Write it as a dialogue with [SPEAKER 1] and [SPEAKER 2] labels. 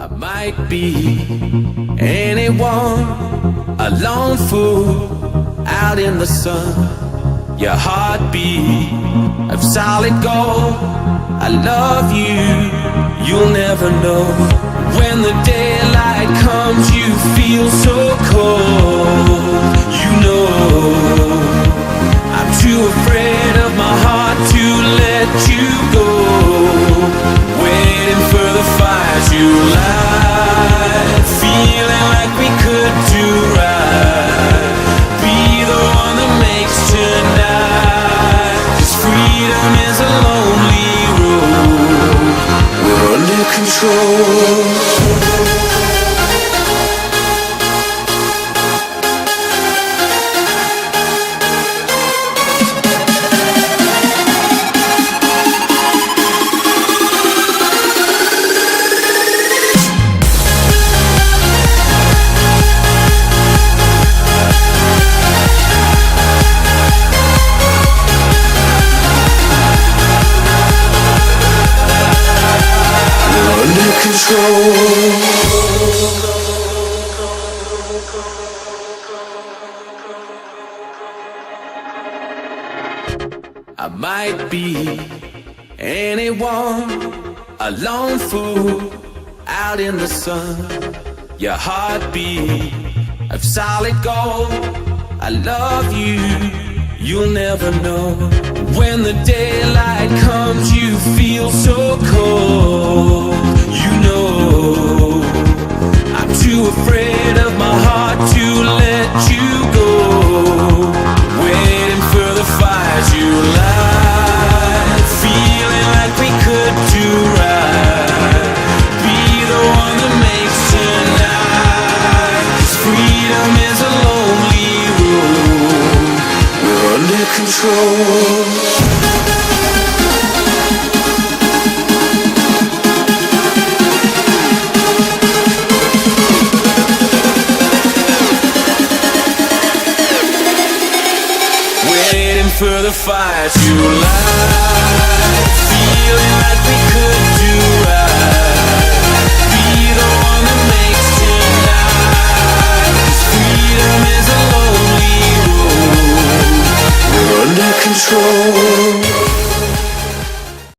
[SPEAKER 1] I might be anyone, a lone fool out in the sun. Your heartbeat of solid gold. I love you, you'll never know. When the daylight comes, you feel so cold. You know I'm too afraid of my heart to let you go. Waiting for the fires you light, feeling like we could do right. Be the one that makes tonight. 'Cause freedom is a lonely road. We're under control. I might be anyone, a lone fool out in the sun. Your heartbeat of solid gold. I love you, you'll never know. When the daylight comes, you feel so cold. You know I'm too afraid of my heart to let you go. Waiting for the fires you light, feeling like we could do right. Be the one that makes tonight. 'Cause freedom is a lonely road. We're under control. For the fires you light, feeling like we could